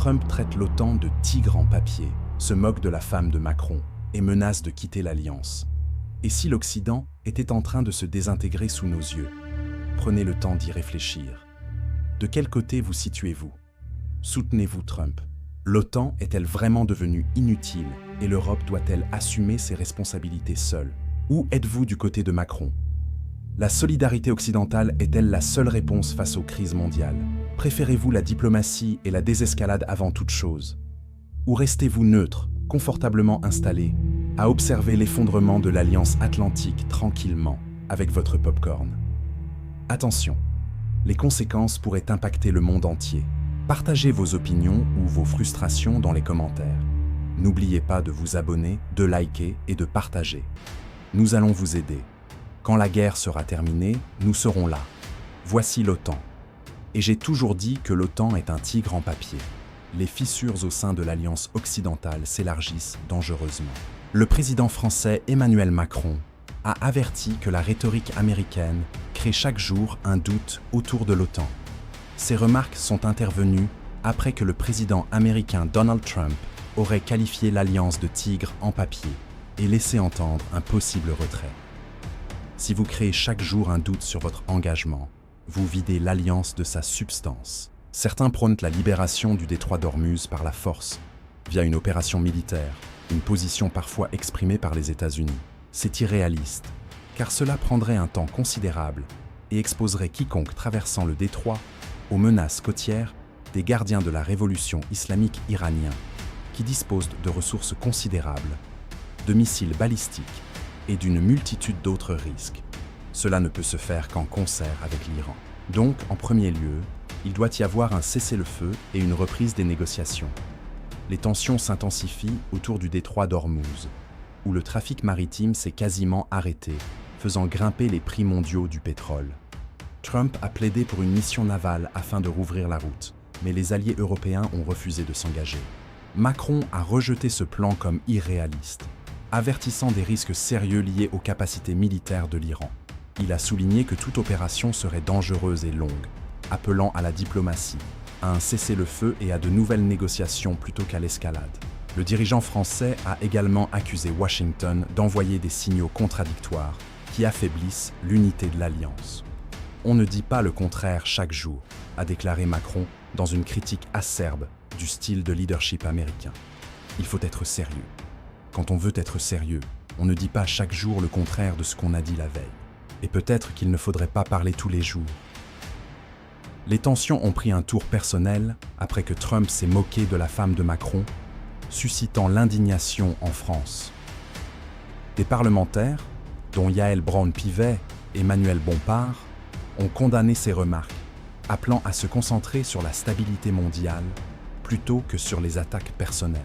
Trump traite l'OTAN de tigre en papier, se moque de la femme de Macron et menace de quitter l'Alliance. Et si l'Occident était en train de se désintégrer sous nos yeux? Prenez le temps d'y réfléchir. De quel côté vous situez-vous? Soutenez-vous Trump? L'OTAN est-elle vraiment devenue inutile et l'Europe doit-elle assumer ses responsabilités seule? Ou êtes-vous du côté de Macron? La solidarité occidentale est-elle la seule réponse face aux crises mondiales? Préférez-vous la diplomatie et la désescalade avant toute chose? Ou restez-vous neutre, confortablement installé, à observer l'effondrement de l'Alliance Atlantique tranquillement, avec votre pop-corn? Attention, les conséquences pourraient impacter le monde entier. Partagez vos opinions ou vos frustrations dans les commentaires. N'oubliez pas de vous abonner, de liker et de partager. Nous allons vous aider. Quand la guerre sera terminée, nous serons là. Voici l'OTAN. Et j'ai toujours dit que l'OTAN est un tigre en papier. Les fissures au sein de l'Alliance occidentale s'élargissent dangereusement. Le président français Emmanuel Macron a averti que la rhétorique américaine crée chaque jour un doute autour de l'OTAN. Ces remarques sont intervenues après que le président américain Donald Trump aurait qualifié l'alliance de tigre en papier et laissé entendre un possible retrait. Si vous créez chaque jour un doute sur votre engagement, vous videz l'alliance de sa substance. Certains prônent la libération du détroit d'Ormuz par la force, via une opération militaire, une position parfois exprimée par les États-Unis. C'est irréaliste, car cela prendrait un temps considérable et exposerait quiconque traversant le détroit aux menaces côtières des gardiens de la révolution islamique iranien, qui disposent de ressources considérables, de missiles balistiques et d'une multitude d'autres risques. Cela ne peut se faire qu'en concert avec l'Iran. Donc, en premier lieu, il doit y avoir un cessez-le-feu et une reprise des négociations. Les tensions s'intensifient autour du détroit d'Ormuz, où le trafic maritime s'est quasiment arrêté, faisant grimper les prix mondiaux du pétrole. Trump a plaidé pour une mission navale afin de rouvrir la route, mais les alliés européens ont refusé de s'engager. Macron a rejeté ce plan comme irréaliste, avertissant des risques sérieux liés aux capacités militaires de l'Iran. Il a souligné que toute opération serait dangereuse et longue, appelant à la diplomatie, à un cessez-le-feu et à de nouvelles négociations plutôt qu'à l'escalade. Le dirigeant français a également accusé Washington d'envoyer des signaux contradictoires qui affaiblissent l'unité de l'Alliance. On ne dit pas le contraire chaque jour, a déclaré Macron dans une critique acerbe du style de leadership américain. Il faut être sérieux. Quand on veut être sérieux, on ne dit pas chaque jour le contraire de ce qu'on a dit la veille. Et peut-être qu'il ne faudrait pas parler tous les jours. Les tensions ont pris un tour personnel après que Trump s'est moqué de la femme de Macron, suscitant l'indignation en France. Des parlementaires, dont Yael Braun-Pivet et Manuel Bompard, ont condamné ces remarques, appelant à se concentrer sur la stabilité mondiale plutôt que sur les attaques personnelles.